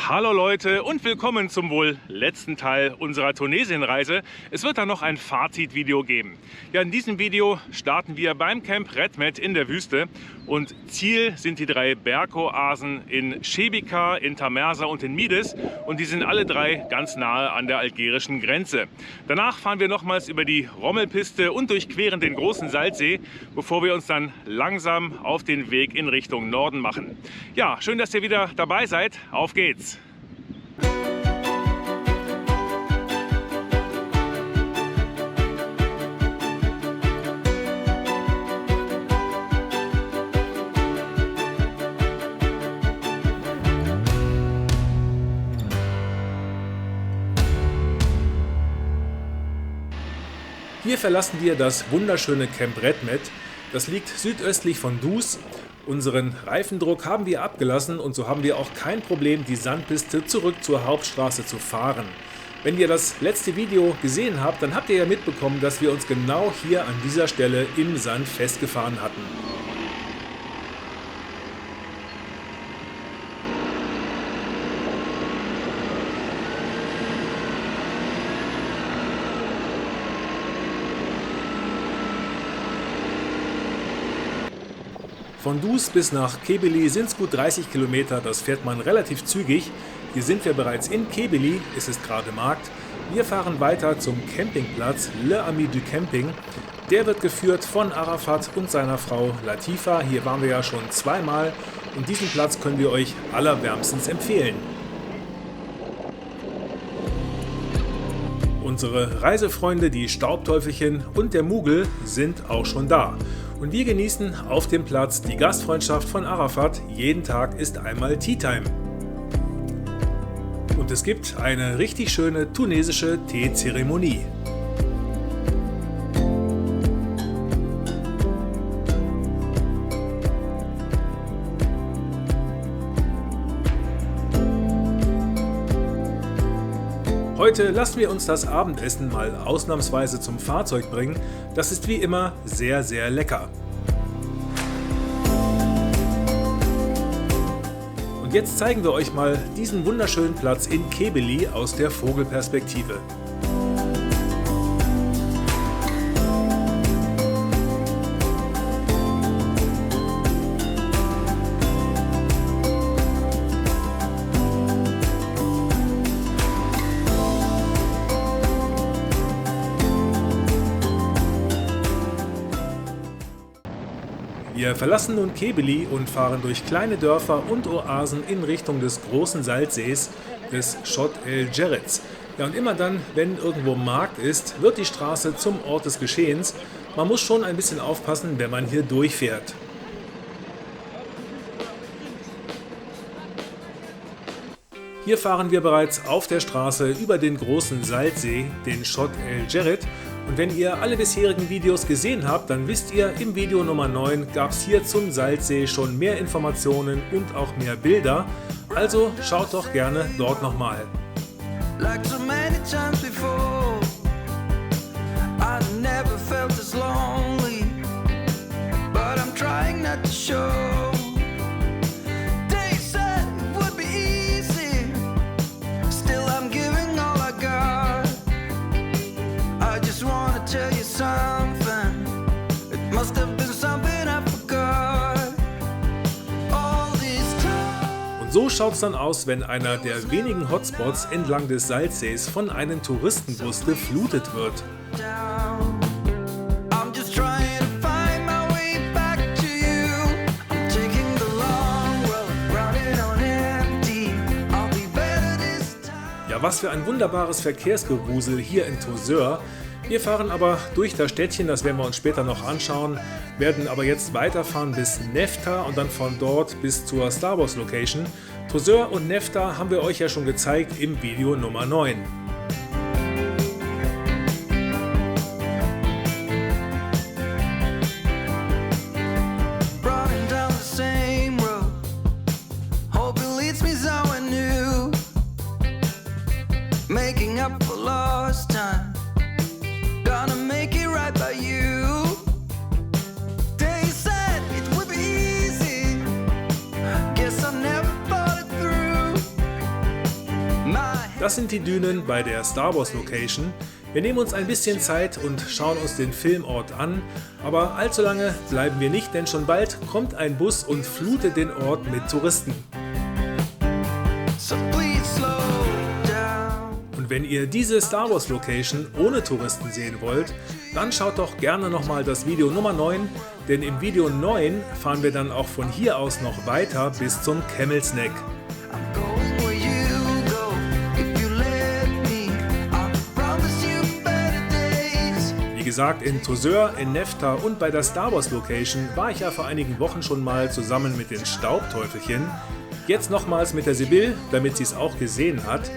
Hallo Leute und willkommen zum wohl letzten Teil unserer Tunesien-Reise. Es wird dann noch ein Fazitvideo geben. Ja, in diesem Video starten wir beim Camp Redmed in der Wüste und Ziel sind die 3 Bergoasen in Chebika, in Tamersa und in Mides und die sind alle 3 ganz nahe an der algerischen Grenze. Danach fahren wir nochmals über die Rommelpiste und durchqueren den großen Salzsee, bevor wir uns dann langsam auf den Weg in Richtung Norden machen. Ja, schön, dass ihr wieder dabei seid. Auf geht's! Hier verlassen wir das wunderschöne Camp Redmed. Das liegt südöstlich von Dus. Unseren Reifendruck haben wir abgelassen und so haben wir auch kein Problem, die Sandpiste zurück zur Hauptstraße zu fahren. Wenn ihr das letzte Video gesehen habt, dann habt ihr ja mitbekommen, dass wir uns genau hier an dieser Stelle im Sand festgefahren hatten. Von Dus bis nach Kebeli sind es gut 30 Kilometer, das fährt man relativ zügig. Hier sind wir bereits in Kebeli, es ist gerade Markt. Wir fahren weiter zum Campingplatz Le Ami du Camping. Der wird geführt von Arafat und seiner Frau Latifa. Hier waren wir ja schon zweimal und diesen Platz können wir euch allerwärmstens empfehlen. Unsere Reisefreunde, die Staubteufelchen und der Mugel sind auch schon da. Und wir genießen auf dem Platz die Gastfreundschaft von Arafat. Jeden Tag ist einmal Tea Time. Und es gibt eine richtig schöne tunesische Teezeremonie. Heute lassen wir uns das Abendessen mal ausnahmsweise zum Fahrzeug bringen. Das ist wie immer sehr, sehr lecker. Und jetzt zeigen wir euch mal diesen wunderschönen Platz in Kebeli aus der Vogelperspektive. Wir verlassen nun Kebeli und fahren durch kleine Dörfer und Oasen in Richtung des großen Salzsees, des Chott el Djerid. Ja, und immer dann, wenn irgendwo Markt ist, wird die Straße zum Ort des Geschehens. Man muss schon ein bisschen aufpassen, wenn man hier durchfährt. Hier fahren wir bereits auf der Straße über den großen Salzsee, den Chott el Djerid. Und wenn ihr alle bisherigen Videos gesehen habt, dann wisst ihr, im Video Nummer 9 gab es hier zum Salzsee schon mehr Informationen und auch mehr Bilder. Also schaut doch gerne dort nochmal. Like so many times before, I never felt as lonely, but I'm trying not to show. Und so schaut es dann aus, wenn einer der wenigen Hotspots entlang des Salzsees von einem Touristenbus geflutet wird. Ja, was für ein wunderbares Verkehrsgerusel hier in Tozeur. Wir fahren aber durch das Städtchen, das werden wir uns später noch anschauen, werden aber jetzt weiterfahren bis Nefta und dann von dort bis zur Star Wars Location. Tozeur und Nefta haben wir euch ja schon gezeigt im Video Nummer 9. Making up for lost time. Gonna make it right by you. They said it would be easy. Guess I never thought it through. Das sind die Dünen bei der Star Wars Location. Wir nehmen uns ein bisschen Zeit und schauen uns den Filmort an, aber allzu lange bleiben wir nicht, denn schon bald kommt ein Bus und flutet den Ort mit Touristen. So please slow down. Und wenn ihr diese Star Wars Location ohne Touristen sehen wollt, dann schaut doch gerne nochmal das Video Nummer 9, denn im Video 9 fahren wir dann auch von hier aus noch weiter bis zum Camel's Neck. I'm going where you go. If you let me, I promise you better days. Wie gesagt, in Tozeur, in Nefta und bei der Star Wars Location war ich ja vor einigen Wochen schon mal zusammen mit den Staubteufelchen. Jetzt nochmals mit der Sibylle, damit sie es auch gesehen hat.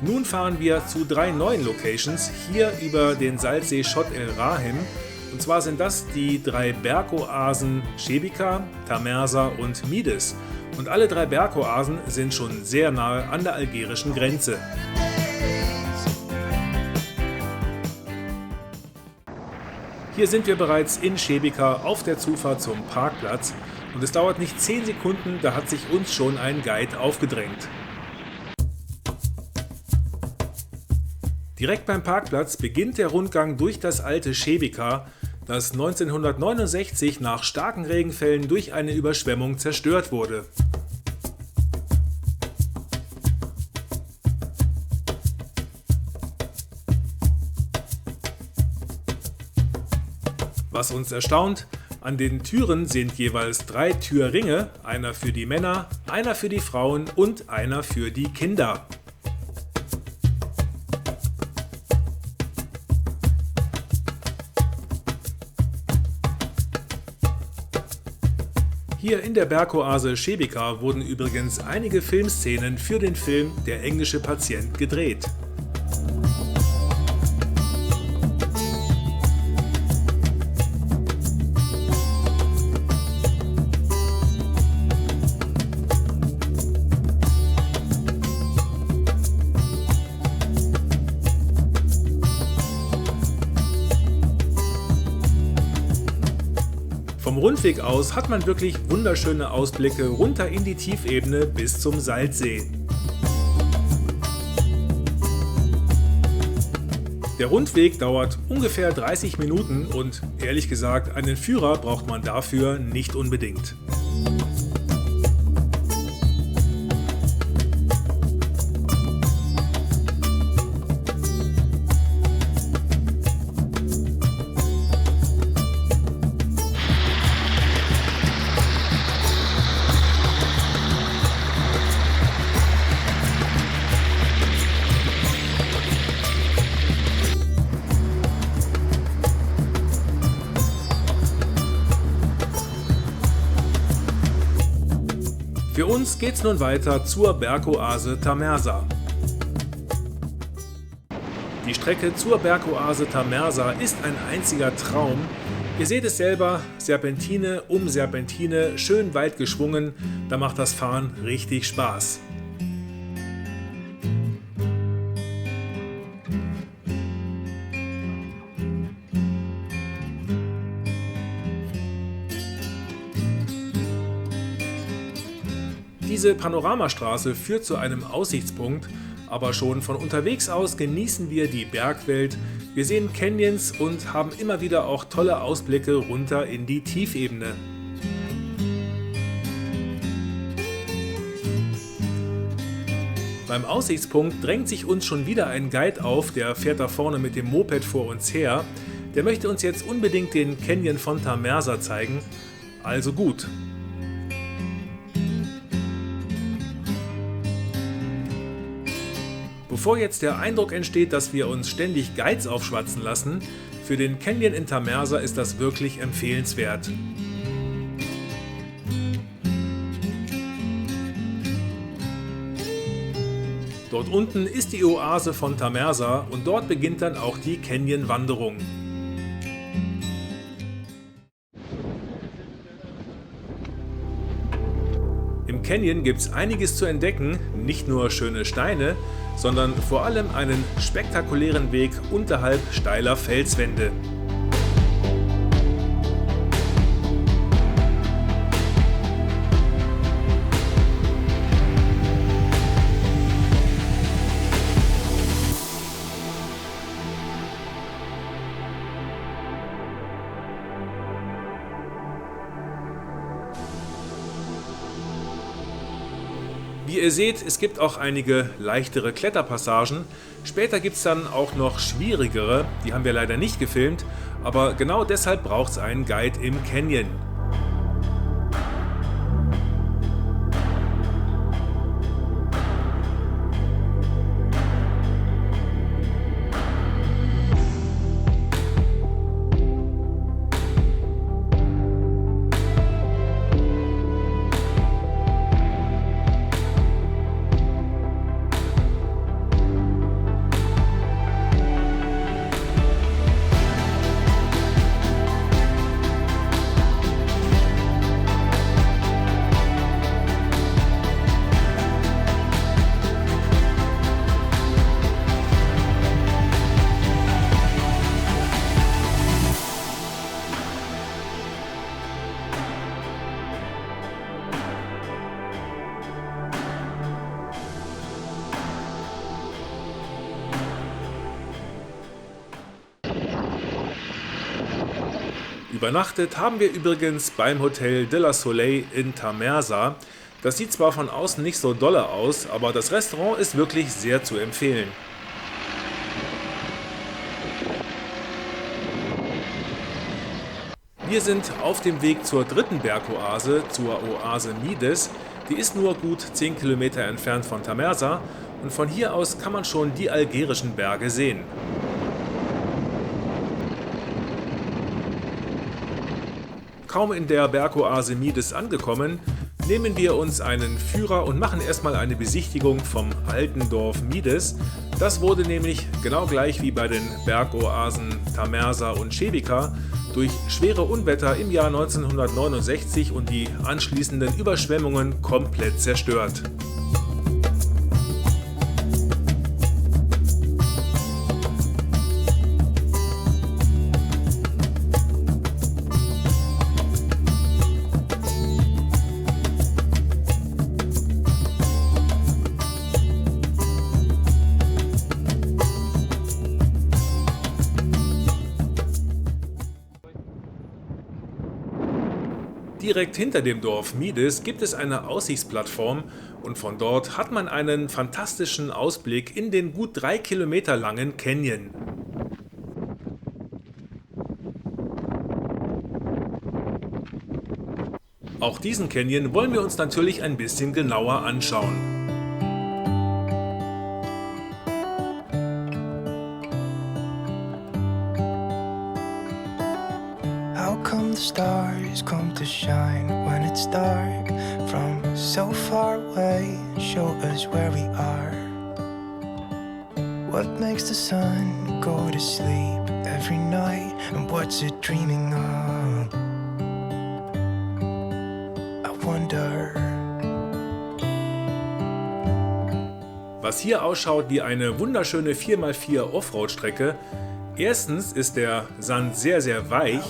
Nun fahren wir zu 3 neuen Locations, hier über den Salzsee Chott El Rahim. Und zwar sind das die 3 Bergoasen Shebika, Tamersa und Mides. Und alle 3 Bergoasen sind schon sehr nahe an der algerischen Grenze. Hier sind wir bereits in Shebika auf der Zufahrt zum Parkplatz. Und es dauert nicht 10 Sekunden, da hat sich uns schon ein Guide aufgedrängt. Direkt beim Parkplatz beginnt der Rundgang durch das alte Shebika, das 1969 nach starken Regenfällen durch eine Überschwemmung zerstört wurde. Was uns erstaunt: An den Türen sind jeweils 3 Türringe, einer für die Männer, einer für die Frauen und einer für die Kinder. Hier in der Bergoase Shebika wurden übrigens einige Filmszenen für den Film Der englische Patient gedreht. Vom Rundweg aus hat man wirklich wunderschöne Ausblicke runter in die Tiefebene bis zum Salzsee. Der Rundweg dauert ungefähr 30 Minuten und ehrlich gesagt, einen Führer braucht man dafür nicht unbedingt. Für uns geht's nun weiter zur Bergoase Tamersa. Die Strecke zur Bergoase Tamersa ist ein einziger Traum. Ihr seht es selber, Serpentine um Serpentine, schön weit geschwungen, da macht das Fahren richtig Spaß. Diese Panoramastraße führt zu einem Aussichtspunkt, aber schon von unterwegs aus genießen wir die Bergwelt, wir sehen Canyons und haben immer wieder auch tolle Ausblicke runter in die Tiefebene. Beim Aussichtspunkt drängt sich uns schon wieder ein Guide auf, der fährt da vorne mit dem Moped vor uns her. Der möchte uns jetzt unbedingt den Canyon von Tamersa zeigen, also gut. Bevor jetzt der Eindruck entsteht, dass wir uns ständig Guides aufschwatzen lassen, für den Canyon in Tamersa ist das wirklich empfehlenswert. Dort unten ist die Oase von Tamersa und dort beginnt dann auch die Canyon-Wanderung. Im Canyon gibt es einiges zu entdecken, nicht nur schöne Steine, sondern vor allem einen spektakulären Weg unterhalb steiler Felswände. Wie ihr seht, es gibt auch einige leichtere Kletterpassagen. Später gibt es dann auch noch schwierigere, die haben wir leider nicht gefilmt, aber genau deshalb braucht es einen Guide im Canyon. Übernachtet haben wir übrigens beim Hotel de la Soleil in Tamersa. Das sieht zwar von außen nicht so dolle aus, aber das Restaurant ist wirklich sehr zu empfehlen. Wir sind auf dem Weg zur dritten Bergoase, zur Oase Mides. Die ist nur gut 10 Kilometer entfernt von Tamersa und von hier aus kann man schon die algerischen Berge sehen. Kaum in der Bergoase Mides angekommen, nehmen wir uns einen Führer und machen erstmal eine Besichtigung vom alten Dorf Mides. Das wurde nämlich genau gleich wie bei den Bergoasen Tamersa und Ševica durch schwere Unwetter im Jahr 1969 und die anschließenden Überschwemmungen komplett zerstört. Direkt hinter dem Dorf Mides gibt es eine Aussichtsplattform und von dort hat man einen fantastischen Ausblick in den gut 3 Kilometer langen Canyon. Auch diesen Canyon wollen wir uns natürlich ein bisschen genauer anschauen. How come the stars come to shine when it's dark from so far away and show us where we are? What makes the sun go to sleep every night and what's it dreaming of? I wonder. Was hier ausschaut wie eine wunderschöne 4x4 Offroad-Strecke. Erstens ist der Sand sehr, sehr weich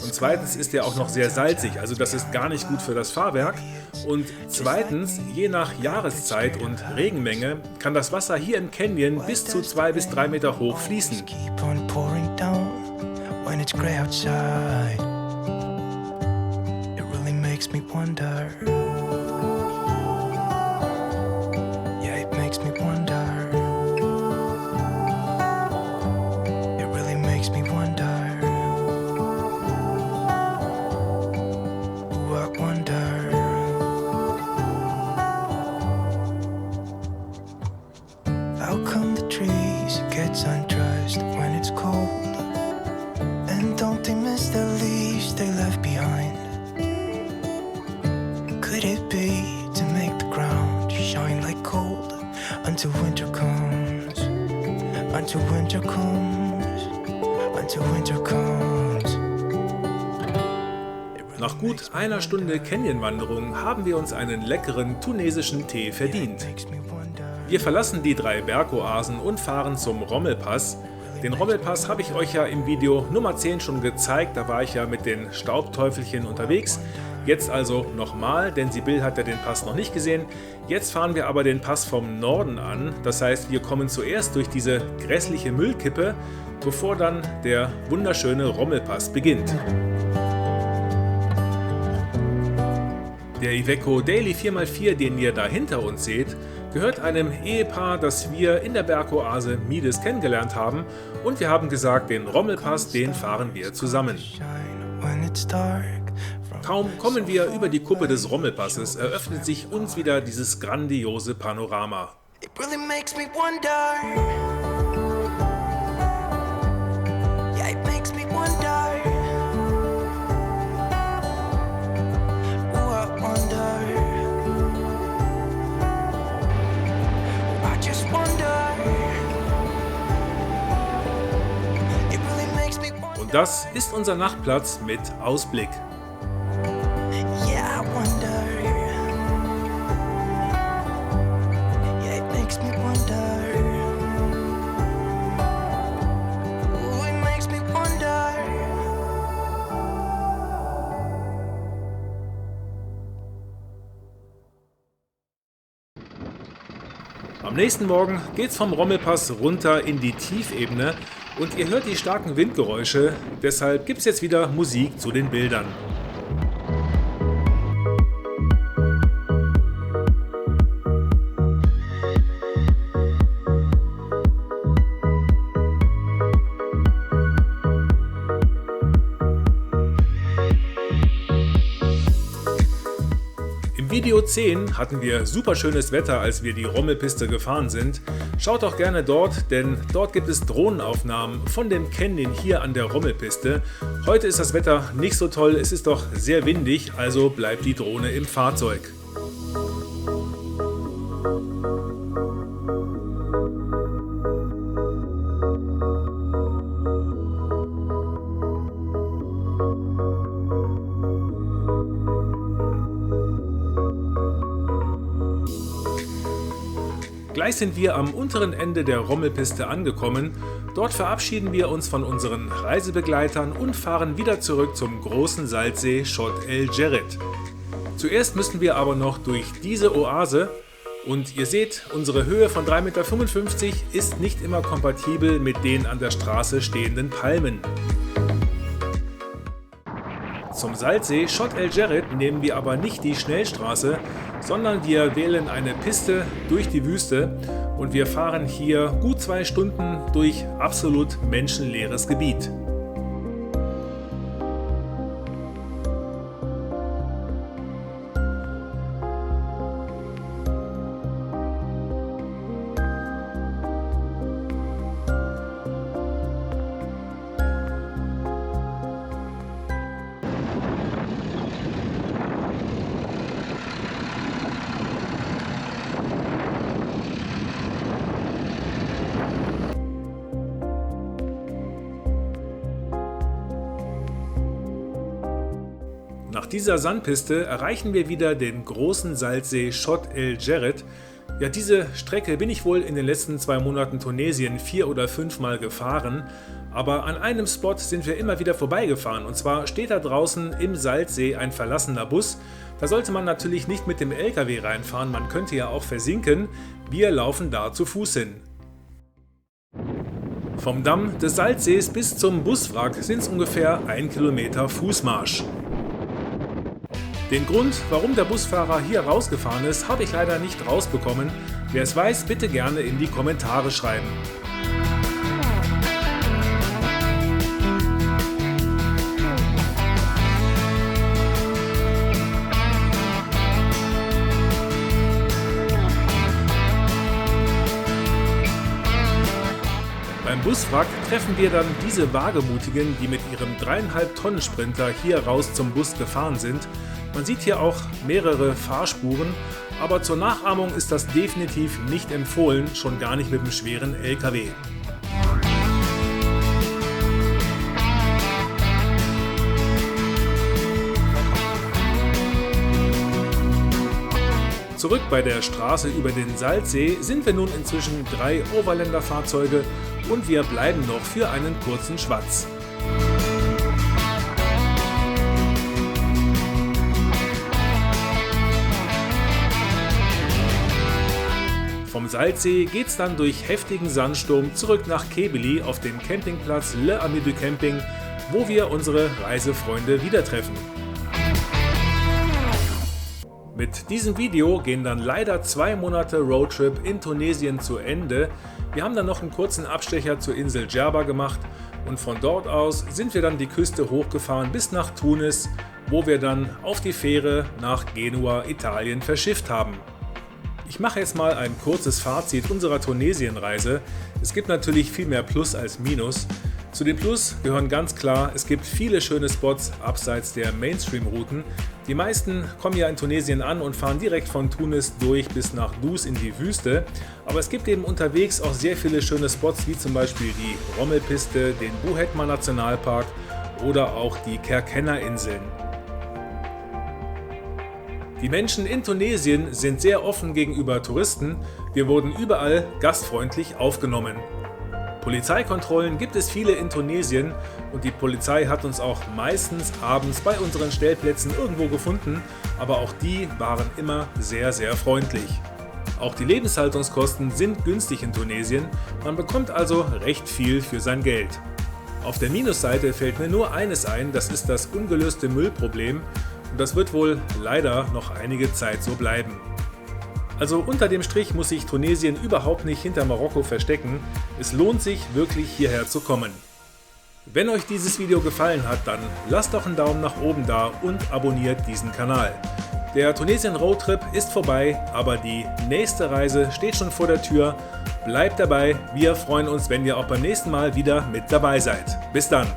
und zweitens ist er auch noch sehr salzig, also das ist gar nicht gut für das Fahrwerk. Und zweitens, je nach Jahreszeit und Regenmenge kann das Wasser hier im Canyon bis zu 2 bis 3 Meter hoch fließen. How come the trees get undressed when it's cold? And don't they miss the leaves they left behind? Could it be to make the ground shine like gold until winter comes? Until winter comes, until winter comes. Nach gut einer Stunde Canyonwanderung haben wir uns einen leckeren tunesischen Tee verdient. Wir verlassen die 3 Bergoasen und fahren zum Rommelpass. Den Rommelpass habe ich euch ja im Video Nummer 10 schon gezeigt, da war ich ja mit den Staubteufelchen unterwegs. Jetzt also nochmal, denn Sibyl hat ja den Pass noch nicht gesehen. Jetzt fahren wir aber den Pass vom Norden an, das heißt wir kommen zuerst durch diese grässliche Müllkippe, bevor dann der wunderschöne Rommelpass beginnt. Der Iveco Daily 4x4, den ihr da hinter uns seht, gehört einem Ehepaar, das wir in der Bergoase Mides kennengelernt haben, und wir haben gesagt, den Rommelpass, den fahren wir zusammen. Kaum kommen wir über die Kuppe des Rommelpasses, eröffnet sich uns wieder dieses grandiose Panorama. It really makes me wonder. Yeah, it makes me wonder. Ooh, I wonder. I just wonder. It really makes me wonder. Und das ist unser Nachtplatz mit Ausblick. Yeah, I wonder. Yeah, it makes me wonder. Ooh, it makes me wonder. Am nächsten Morgen geht's vom Rommelpass runter in die Tiefebene und ihr hört die starken Windgeräusche, deshalb gibt's jetzt wieder Musik zu den Bildern. Im Video 10 hatten wir super schönes Wetter, als wir die Rommelpiste gefahren sind. Schaut doch gerne dort, denn dort gibt es Drohnenaufnahmen von dem Canyon hier an der Rommelpiste. Heute ist das Wetter nicht so toll, es ist doch sehr windig, also bleibt die Drohne im Fahrzeug. Gleich sind wir am unteren Ende der Rommelpiste angekommen. Dort verabschieden wir uns von unseren Reisebegleitern und fahren wieder zurück zum großen Salzsee Chott El Djerid. Zuerst müssen wir aber noch durch diese Oase und ihr seht, unsere Höhe von 3,55 Meter ist nicht immer kompatibel mit den an der Straße stehenden Palmen. Zum Salzsee Chott El Djerid nehmen wir aber nicht die Schnellstraße, sondern wir wählen eine Piste durch die Wüste und wir fahren hier gut 2 Stunden durch absolut menschenleeres Gebiet. Nach dieser Sandpiste erreichen wir wieder den großen Salzsee Chott El Djerid. Ja, diese Strecke bin ich wohl in den letzten 2 Monaten Tunesien 4 oder 5 Mal gefahren, aber an einem Spot sind wir immer wieder vorbeigefahren, und zwar steht da draußen im Salzsee ein verlassener Bus. Da sollte man natürlich nicht mit dem LKW reinfahren, man könnte ja auch versinken. Wir laufen da zu Fuß hin. Vom Damm des Salzsees bis zum Buswrack sind es ungefähr 1 Kilometer Fußmarsch. Den Grund, warum der Busfahrer hier rausgefahren ist, habe ich leider nicht rausbekommen. Wer es weiß, bitte gerne in die Kommentare schreiben. Beim Buswrack treffen wir dann diese Wagemutigen, die mit ihrem 3,5 Tonnen Sprinter hier raus zum Bus gefahren sind. Man sieht hier auch mehrere Fahrspuren, aber zur Nachahmung ist das definitiv nicht empfohlen, schon gar nicht mit einem schweren LKW. Zurück bei der Straße über den Salzsee sind wir nun inzwischen 3 Overländer-Fahrzeuge und wir bleiben noch für einen kurzen Schwatz. Vom Salzsee geht's dann durch heftigen Sandsturm zurück nach Kebeli auf den Campingplatz Le Ami du Camping, wo wir unsere Reisefreunde wieder treffen. Mit diesem Video gehen dann leider 2 Monate Roadtrip in Tunesien zu Ende. Wir haben dann noch einen kurzen Abstecher zur Insel Djerba gemacht und von dort aus sind wir dann die Küste hochgefahren bis nach Tunis, wo wir dann auf die Fähre nach Genua, Italien verschifft haben. Ich mache jetzt mal ein kurzes Fazit unserer Tunesienreise. Es gibt natürlich viel mehr Plus als Minus. Zu den Plus gehören ganz klar, es gibt viele schöne Spots abseits der Mainstream-Routen. Die meisten kommen ja in Tunesien an und fahren direkt von Tunis durch bis nach Dus in die Wüste. Aber es gibt eben unterwegs auch sehr viele schöne Spots, wie zum Beispiel die Rommelpiste, den Bouhetma Nationalpark oder auch die Kerkenna-Inseln. Die Menschen in Tunesien sind sehr offen gegenüber Touristen. Wir wurden überall gastfreundlich aufgenommen. Polizeikontrollen gibt es viele in Tunesien und die Polizei hat uns auch meistens abends bei unseren Stellplätzen irgendwo gefunden, aber auch die waren immer sehr, sehr freundlich. Auch die Lebenshaltungskosten sind günstig in Tunesien, man bekommt also recht viel für sein Geld. Auf der Minusseite fällt mir nur eines ein, das ist das ungelöste Müllproblem und das wird wohl leider noch einige Zeit so bleiben. Also unter dem Strich muss sich Tunesien überhaupt nicht hinter Marokko verstecken. Es lohnt sich wirklich hierher zu kommen. Wenn euch dieses Video gefallen hat, dann lasst doch einen Daumen nach oben da und abonniert diesen Kanal. Der Tunesien Roadtrip ist vorbei, aber die nächste Reise steht schon vor der Tür. Bleibt dabei, wir freuen uns, wenn ihr auch beim nächsten Mal wieder mit dabei seid. Bis dann!